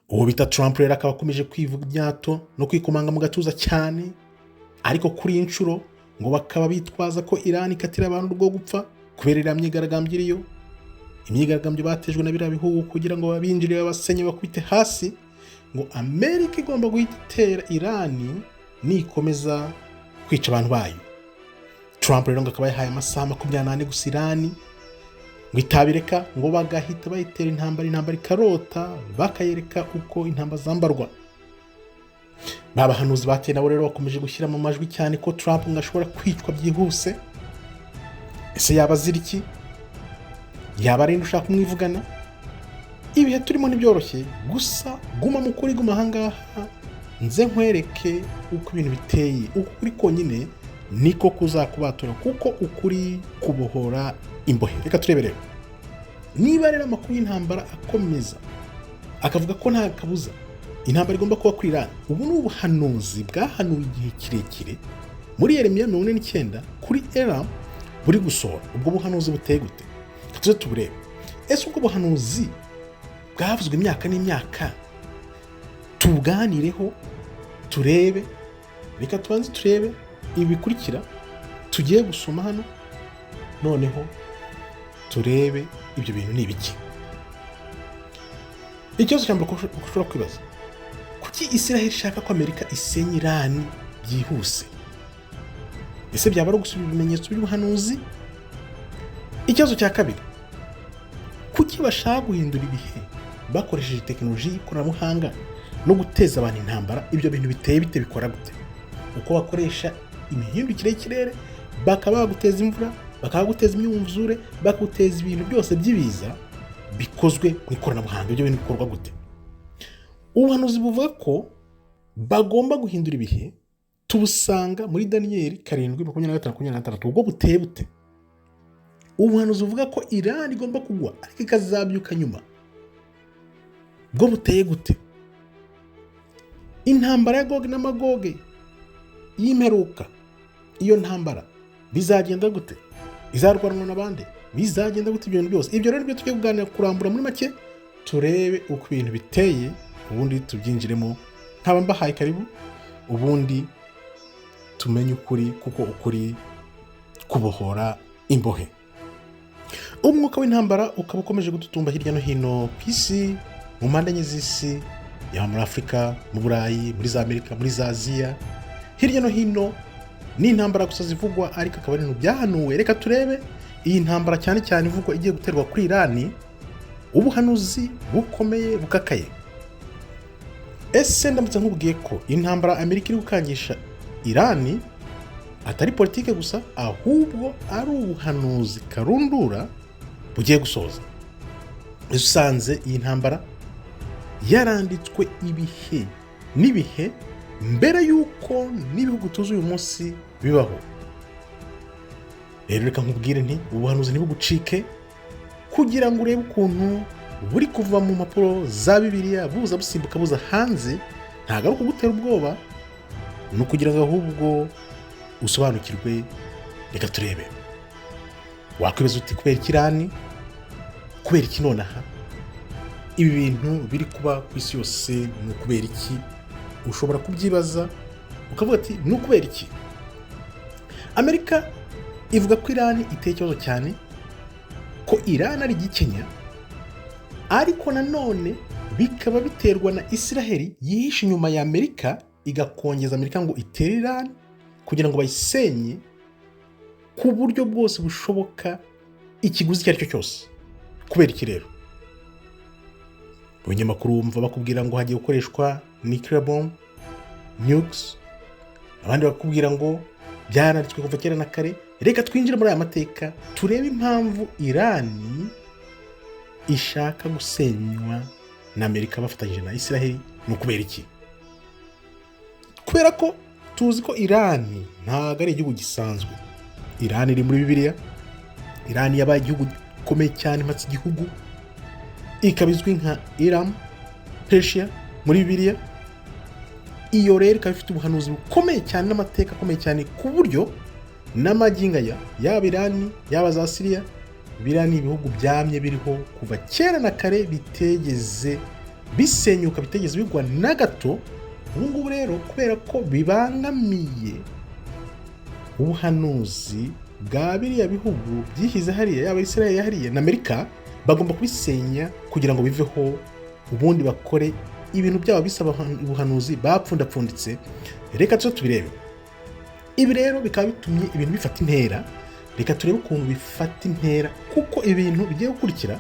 uwo bita Trump rero akaba akomeje kwivuga imyato no kwikomanga mu gatuza cyane, ariko kuri iyi nshuro ngo bakaba bitwaza ko Irani ikatira abantu rwo gupfa kubera iriya myigaragambyo iriyo, imyigaragambyo batejwe na biriya bihugu kugira ngo babinjire babasenye bakubite hasi. Ngo Amerika igomba guhita itera Irani nikomeza kwica abantu bayo. Trump rero ngo akaba yahaye amasaha 24 gusa Irani ngo itabireka, ngo bagahita bayitera intambara ikarota, bakayereka uko intambara zambarwa. Babahanuzi bateye nabo rero bakomeje gushyira mu majwi cyane ko Trump ngo ashobora kwicwa byihuse. Ese yaba azira iki? Yaba ari ushaka kumwivugana? Ibihe turimo ntibyoroshye, gusa guma mu kuri, guma ahangaha nze nkwereke uko ibintu biteye. Ukuri konyine niko kuzakubatura, kuko ukuri kubohora imbohe. Reka turebe rero niba rero amakuru y'intambara akomeza akavuga ko nta kabuza intambara igomba kuba kuri Irani. Ubu ni ubuhanuzi bwahanuwe igihe kirekire muri Yeremiya 49 kuri Irani buri gusohora. Ubwo buhanuzi buteye gute? Tuze tuburebe. Ese ubwo buhanuzi bwavuzwe imyaka n'imyaka tuganireho turebe. Reka tubanze turebe ibi bikurikira tugiye gusoma hano, noneho turebe ibyo bintu ni ibiki. Ikibazo cyambere ushobora kwibaza, kuki iSiraheli ishaka ko Amerika isenya Irani byihuse? Ese byaba ari gusubira ibimenyetso by'ubuhanuzi? Ikibazo cya kabiri, kuki bashaka guhindura ibihe bakoresheje tekinoloji y'ikoranabuhanga no guteza abantu intambara? Ibyo bintu biteye bite, bikora gute? Uko bakoresha imihindukire y'ikirere, bakaba baguteza imvura, bakaba guteza imyuzure, bakaguteza ibintu byose by'ibiza bikozwe mu ikoranabuhanga. Ibyo bintu bikorwa gute? Ubuhanuzi buvuga ko bagomba guhindura ibihe tubusanga muri Daniyeli 7:25-26. Ubwo buteye bute? Ubuhanuzi buvuga ko Irani igomba kugwa ariko ikazabyuka nyuma. Ubwo buteye gute? Intambara ya Goge na Magoge y'imperuka, iyo ntambara bizagenda gute? Izarwanwa n'abandi? Bizagenda gute ibyo bintu byose? Ibyo rero nibyo tugiye kuganira, kurambura muri make, turebe uko ibintu biteye, ubundi tubyinjiremo. Nkaba mbahaye karibu, ubundi tumenye ukuri, kuko ukuri kubohora imbohe. Umwuka w'intambara ukaba ukomeje gututumba hirya no hino ku isi, mu mpande enye z'isi, yaba muri Afurika, mu Burayi, muri za Amerika, muri za Aziya, hirya no hino ni intambara gusa zivugwa, ariko akaba ari ibintu byahanuwe. Reka turebe iyi ntambara cyane cyane ivugwa igiye guterwa kuri Irani, ubuhanuzi bukomeye bukakaye. Ese ndamutse nkubwiye ko intambara Amerika iri gukangisha Irani atari politike gusa, ahubwo ari ubuhanuzi karundura bugiye gusoza? Usanze iyi ntambara yaranditswe ibihe n'ibihe mbere yuko n'ibihugu tuzi uyu munsi bibaho. Rero reka nkubwire nti ubuhanuzi ntibugucike, kugira ngo urebe ukuntu buri kuva mu mpapuro za Bibiliya buza busimbuka buza hanze. Ntabwo ari ukugutera ubwoba, ni ukugira ngo ahubwo usobanukirwe. Reka turebe. Wakwibaza uti kubera iki Irani? Kubera iki nonaha? Ibi bintu biri kuba ku isi yose ni ukubera iki? Ushobora kubyibaza ukavuga ati ni ukubera iki? Amerika ivuga ko Irani iteye ikibazo cyane, ko Irani ari igikenya, ariko nanone bikaba biterwa na iSiraheli yihishe inyuma ya Amerika, igakongeza Amerika ngo itere Irani kugira ngo bayisenye ku buryo bwose bushoboka, ikiguzi icyo ari cyo cyose. Kubera iki rero? Abanyamakuru bumva bakubwira ngo hagiye gukoreshwa nuclear bomb, nukes, abandi bakubwira ngo byananditswe kuva kera na kare. Reka twinjire muri aya mateka turebe impamvu Irani ishaka gusenywa na Amerika bafatanyije na iSiraheli. Ni ukubera iki? Kubera ko tuzi ko Irani ntabwo ari igihugu gisanzwe. Irani iri muri Bibiliya. Irani yabaye igihugu gikomeye cyane, mpatse igihugu, ikaba izwi nka Iram, Persia muri Bibiliya. Iyo rero ikaba ifite ubuhanuzi bukomeye cyane n'amateka akomeye cyane, ku buryo n'amaginga yaba Irani yaba za Syria, biriya ni ibihugu byamye biriho kuva kera na kare, bitegeze bisenyuka bitegeze bigwa na gato. Ubu ngubu rero kubera ko bibangamiye ubuhanuzi bwa biriya bihugu byihize hariya, yaba iSiraheli hariya na Amerika, bagomba kubisenya kugira ngo biveho, ubundi bakore ibintu byabo bisaba ubuhanuzi bapfundapfunditse. Reka tubirebe. Ibi rero bikaba bitumye ibintu bifata intera. Reka turebe ukuntu bifata intera, kuko ibintu bigiye gukurikira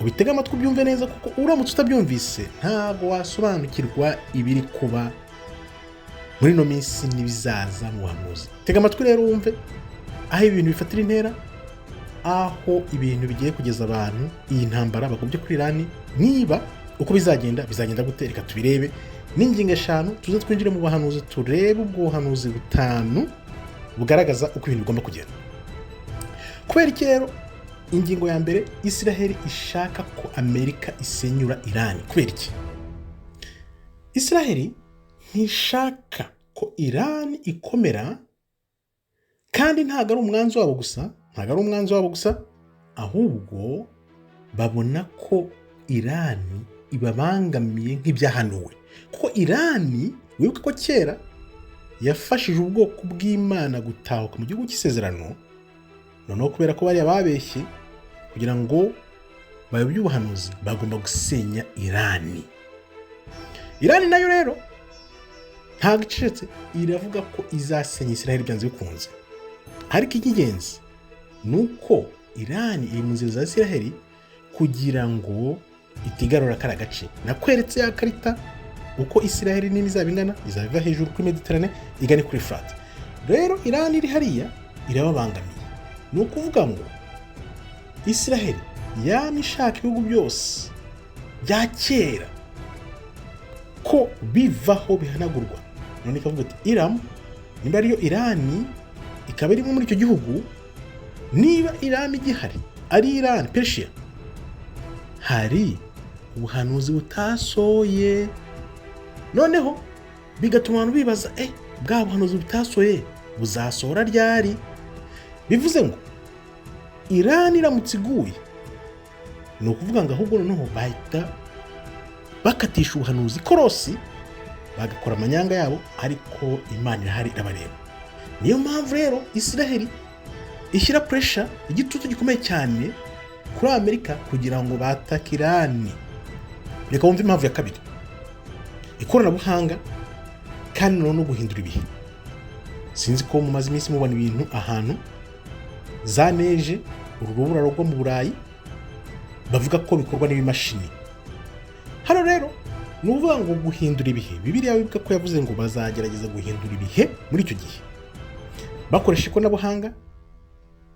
ubitega amatwi ubyumve neza, kuko uramutse utabyumvise ntago wasobanukirwa ibiri kuba muri no minsi n'ibizaza mu buhanuzi. Tega amatwi rero wumve aho ibintu bifatira intera, aho ibintu bigiye kugeza abantu iyi ntambara bagobye kuri Irani, niba uko bizagenda gute. Reka tubirebe n'ingingo 5 tuze twinjire mu buhanuzi, turebe ubwo buhanuzi 5 bugaragaza uko ibintu bigomba kugenda. Kubera iki rero ingingo ya mbere, iSiraheli ishaka ko Amerika isenyura Irani? Kubera iki? iSiraheli ntishaka ko Irani ikomera, kandi ntago ari umwanzi wabo gusa, ahubwo babona ko Irani ibabangamiye nk'ibyahanuwe. Kuko Irani, wibuke ko kera yafashije ubwoko bw'Imana gutahuka mu gihugu cy'isezerano, noneho kubera ko bari babeshye kugira ngo bayobye ubuhanuzi, bagomba gusenya Irani. Irani nayo rero ntabwo icecetse, iravuga ko izasenya iSiraheli byanze bikunze. Ariko icy'ingenzi nuko Irani iri mu nzira za iSiraheli kugira ngo itigarura kara gace. Nakweretse ya karita uko iSiraheli nini izaba ingana, izaba hejuru kuri Mediterane igane kuri Frat. Rero Irani iri hariya irababangamiye. Ni ukuvuga ngo iSiraheli yamishaka ibihugu byose bya kera ko bivaho bihanagurwa. None ikavuga ati Iram, nimba ariyo Irani ikaba irimo muri icyo gihugu, niba Irani igihari ari Irani Persia, hari ubuhanuzi butasoye. Noneho bigatuma abantu bibaza, bwa buhanuzi butasoye buzasohora ryari? Bivuze ngo Irani iramutse iguye, ni ukuvuga ngo ahubwo noneho bahita bakatisha ubuhanuzi korosi, bagakora amanyanga yabo, ariko Imana irahari irabareba. Niyo mpamvu rero iSiraheli ishyira pressure, igitutu gikomeye cyane kuri Amerika kugira ngo batake Irani. Reka wumve impamvu ya kabiri: ikoranabuhanga kandi no guhindura ibihe. Sinzi ko mumaze iminsi mubona ibintu ahantu za neje, urubura rwo mu Burayi, bavuga ko bikorwa n'ibimashini. Hano rero ni uvuga ngo guhindura ibihe. Bibiliya bivuga ko yavuze ngo bazagerageza guhindura ibihe muri icyo gihe, bakoresha ikoranabuhanga,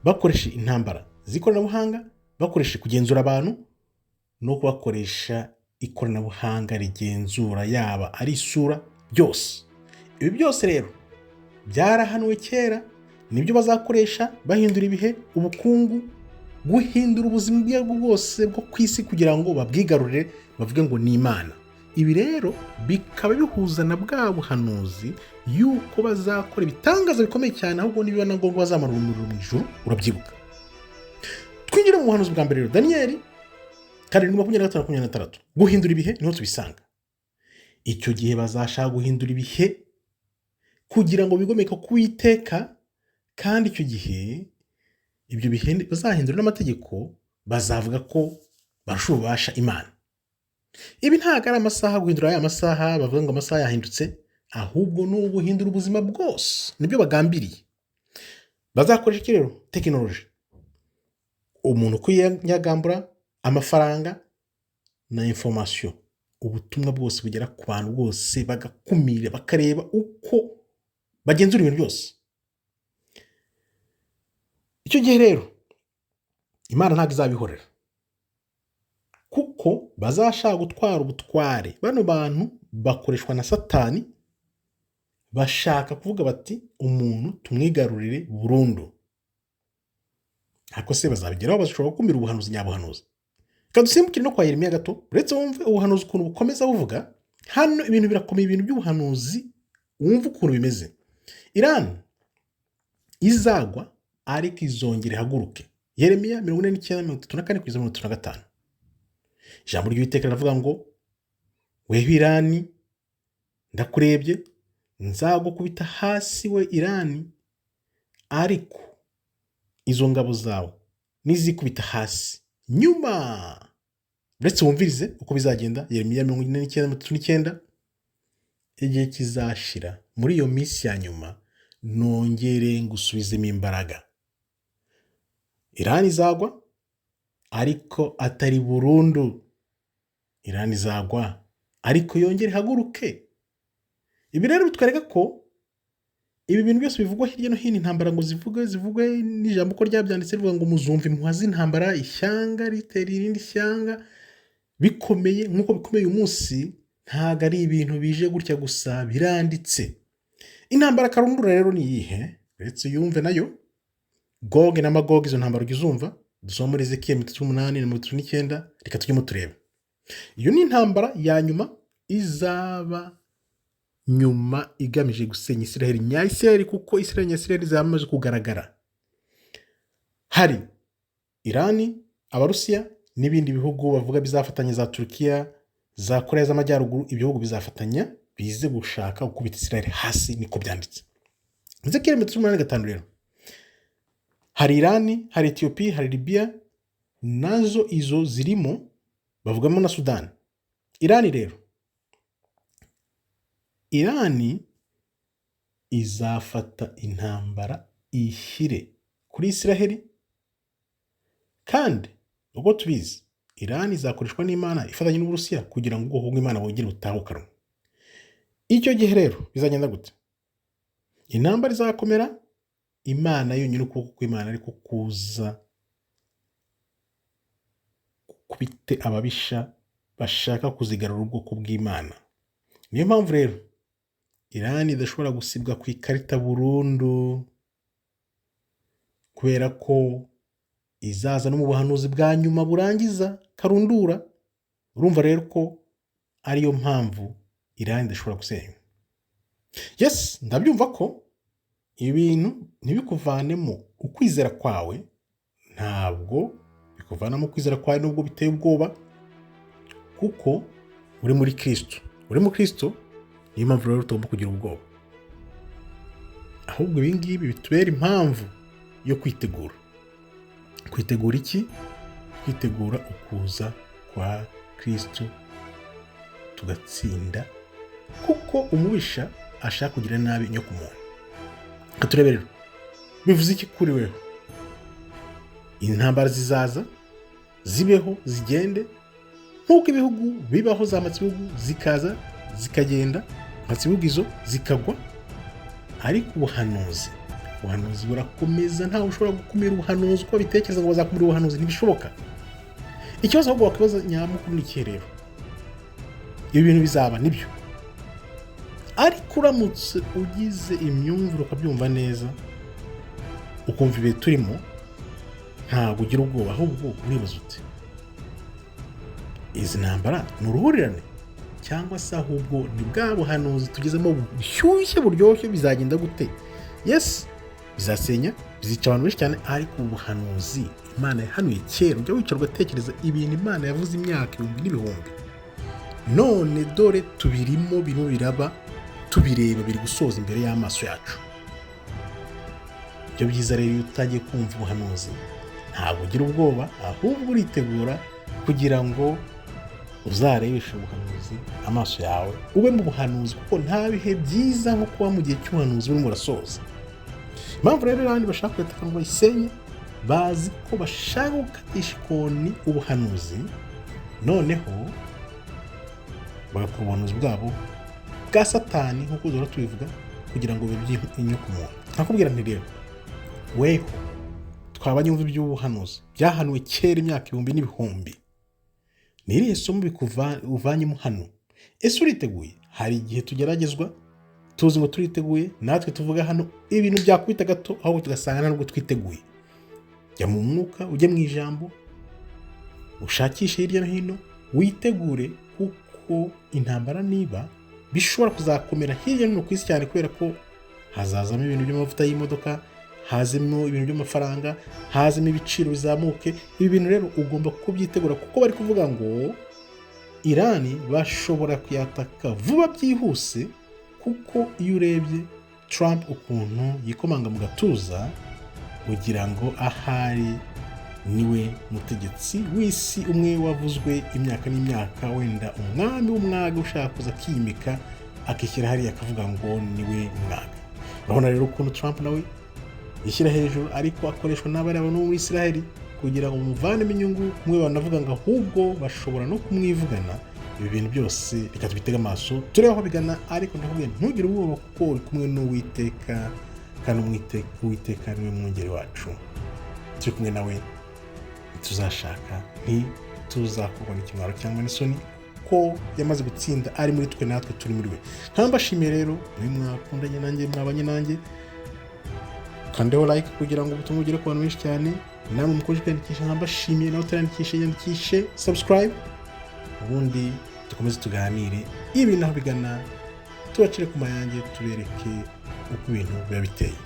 bakoresha intambara z'ikoranabuhanga, bakoresha kugenzura abantu, no kubakoresha ikoranabuhanga rigenzura yaba ari isura byose. Ibi byose rero byarahanuwe kera, nibyo bazakoresha bahindura ibihe, ubukungu, guhindura ubuzima bwabo bwose bwo kwisi kugira ngo babwigarurire, bavuge ngo ni Imana. Ibi rero bikaba bihuza na bwa buhanuzi yuko bazakora ibitangaza bikomeye cyane, ahubwo nibiba na ngombwa bazamara umuriro mu ijuru. Urabyibuka? Twinjire mu buhanuzi bwa mbere rero, Daniel 7:25-26. Guhindura ibihe niho tubisanga. Icyo gihe bazashaka guhindura ibihe kugira ngo bigomeke ku Uwiteka, kandi icyo gihe ibyo bihe bazahindura n'amategeko, bazavuga ko barashubasha Imana. Ibi ntago ari amasaha, guhindura aya masaha bavuga ngo amasaha yahindutse, ahubwo ni uguhindura ubuzima bwose. Nibyo bagambiriye. Bazakoresha iki rero? Technology. Umuntu kwiyagambura amafaranga na information, ubutumwa bwose bugera ku bantu bose, bagakumira, bakareba uko bagenzura ibintu byose. Icyo gihe rero Imana ntago izabihorera, kuko bazashaka gutwara ubutware. Bano bantu bakoreshwa na Satani, bashaka kuvuga bati umuntu tumwigarurire burundu. Ariko se bazabigeraho? Bashobora gukumira ubuhanuzi nyabuhanuzi. Kadusimbukire no kwa Yeremiya gato, uretse wumve ubuhanuzi ukuntu bukomeza buvuga. Hano ibintu birakomeye, ibintu by'ubuhanuzi wumve ukuntu bimeze. Irani izagwa ariko izongera ihaguruke. Yeremiya 49:34-35. Ijambo ry'Uwiteka riravuga ngo wewe Irani ndakurebye, nzagukubita hasi we Irani, ariko izo ngabo zawe nizikubita hasi nyuma. Uretse wumvirize uko bizagenda. Yeremiya 49:39, igihe kizashira muri iyo minsi ya nyuma nongere ngusubizemo imbaraga. Irani izagwa ariko atari burundu. Irani izagwa ariko yongere haguruke. Ibi rero bitwereka ko ibi bintu byose bivugwa hirya no hino, intambara ngo zivugwe n'ijambo ko ryabyanditse rivuga ngo muzumva impuha z'intambara, ishyanga ritera irindi shyanga, bikomeye nk'uko bikomeye uyu munsi. Ntago ari ibintu bije gutya gusa, biranditse. Intambara karundura rero ni iyihe? Uretse yumve nayo Goge na Magoge, izo ntambara ugizumva. Dusoma muri Ezekiel 38 na 39, reka tujyemo turebe. Iyo ni intambara ya nyuma izaba nyuma igamije gusenya iSiraheli nya iSiraheli, kuko iSiraheli nya iSiraheli zamaze kugaragara. Hari Irani, Abarusiya n'ibindi bihugu bavuga bizafatanya, za Turkiya, za Korea z'Amajyaruguru. Ibihugu bizafatanya bize gushaka gukubita iSiraheli hasi, niko byanditse. Ezekiel 38:5 rero. Hari Irani, hari Ethiopia, hari Libya, nazo izo zirimo, bavugamo na Sudan. Irani rero, Irani izafata intambara ishyire kuri iSiraheli, kandi ubwo tubizi Irani izakoreshwa n'Imana ifatanye n'Uburusiya kugira ngo ubwoko bw'Imana bongere butahukanwe. Icyo gihe rero bizagenda gute? Intambara izakomera, Imana yonyine ukuboko kw'Imana ariko kuza kubite ababisha bashaka kuzigarura ubwoko bw'Imana. Niyo mpamvu rero Irani idashobora gusibwa ku ikarita burundu, kubera ko izaza no mu buhanuzi bwa nyuma burangiza karundura. Urumva rero ko ariyo mpamvu Irani idashobora gusenywa. Yes, ndabyumva ko ibintu ntibikuvanemo ukwizera kwawe, ntabwo bikuvanamo ukwizera kwawe nubwo biteye ubwoba, kuko uri muri Kristo. Uri mu Kristo, niyo mpamvu rero tugomba kugira ubwoba. Ahubwo ibi ngibi bitubera impamvu yo kwitegura. Kwitegura iki? Kwitegura ukuza kwa Kristo tugatsinda, kuko umubisha ashaka kugira nabi nyo ku muntu. Turebe rero bivuze iki kuri wewe? Intambara zizaza, zibeho, zigende nk'uko ibihugu bibaho, za matsibihugu zikaza zikagenda, matsibihugu izo zikagwa. Ariko ubuhanuzi burakomeza, ntawe ushobora gukumira ubuhanuzi. Uko bitekereza ngo bazakumira ubuhanuzi ntibishoboka. Ikibazo ahubwo wakibaza nyamukuru ni iki rero? Ibi bintu bizaba nibyo, ariko uramutse ugize imyumvire ukabyumva neza, ukumva ibihe turimo, ntabwo ugira ubwoba, ahubwo uribaza uti izi ntambara ni uruhurirane, cyangwa se ahubwo ni bwa buhanuzi tugezemo bushyushye buryoshye? Bizagenda gute? Yes, bizasenya, bizica abantu benshi cyane, ariko ubuhanuzi Imana yahanuye kera. Ujya wicara ugatekereza ibintu Imana yavuze imyaka ibihumbi n'ibihumbi, none dore tubirimo, birimo biraba, tubireba, biri gusoza imbere y'amaso yacu. Ibyo byiza rero iyo utagiye kumva ubuhanuzi, ntabwo ugira ubwoba, ahubwo uritegura kugira ngo uzarebeshe ubuhanuzi amaso yawe, ube mu buhanuzi, kuko nta bihe byiza nko kuba mu gihe cy'ubuhanuzi burimo urasoza. Impamvu rero abandi bashaka kwetaka ngo bayisenye, bazi ko bashaka gukatisha ikoni ubuhanuzi, noneho bagakora ubuhanuzi bwabo bwa Satani nk'uko duhora tubivuga, kugira ngo bibe inyuka umuntu. Nakubwira nti rero weho twabanyumva iby'ubuhanuzi byahanuwe kera imyaka ibihumbi n'ibihumbi, ni irihe somo uvanyemo hano? Ese uriteguye? Hari igihe tugeragezwa tuzi ngo turiteguye, natwe tuvuga hano ibintu byakubita gato, ahubwo tugasanga ntabwo twiteguye. Jya mu mwuka, ujye mu ijambo, ushakishe hirya no hino, witegure, kuko intambara niba bishobora kuzakomera hirya no hino ku isi cyane, kubera ko hazazamo ibintu by'amavuta y'imodoka, hazemo ibintu by'amafaranga, hazemo ibiciro bizamuke. Ibi bintu rero ugomba kubyitegura, kuko bari kuvuga ngo Irani bashobora kuyataka vuba byihuse, kuko iyo urebye Trump ukuntu yikomanga mu gatuza kugira ngo ahari niwe mutegetsi w'isi umwe wavuzwe imyaka n'imyaka, wenda umwami w'umwaga ushaka kuza akimika akishyira hariya akavuga ngo niwe mwaga. Urabona rero ukuntu Trump nawe yishyira hejuru, ariko akoreshwa n'abari bo muri iSiraheli kugira ngo muvanemo inyungu. Kumwe banavuga ngo ahubwo bashobora no kumwivugana. Ibi bintu byose reka tubitege amaso turebe aho bigana, ariko ndakubwiye ntugire ubwoba kuko uri kumwe n'Uwiteka, kandi Uwiteka niwe mwungeri wacu. Turi kumwe nawe, tuzashaka ntituzakorwa n'ikimwaro cyangwa n'isoni, ko yamaze gutsinda ari muri twe natwe turi muri we. Nkambashimiye rero mwe mwakundanye nanjye, mwabanye nanjye, kandeho like kugira ngo ubutumwa bugere ku bantu benshi cyane. Namwe mukoje kwiyandikisha, nkambashimiye. Nawe utarandikisha yandikishe subscribe, ubundi dukomeze tuganire ibintu aho bigana, tubacire ku mayange, tubereke uko ibintu biba biteye.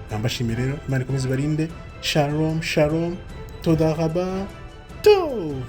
Nkambashimiye rero, Imana ikomeze ibarinde. Shalom shalom, toda raba tov.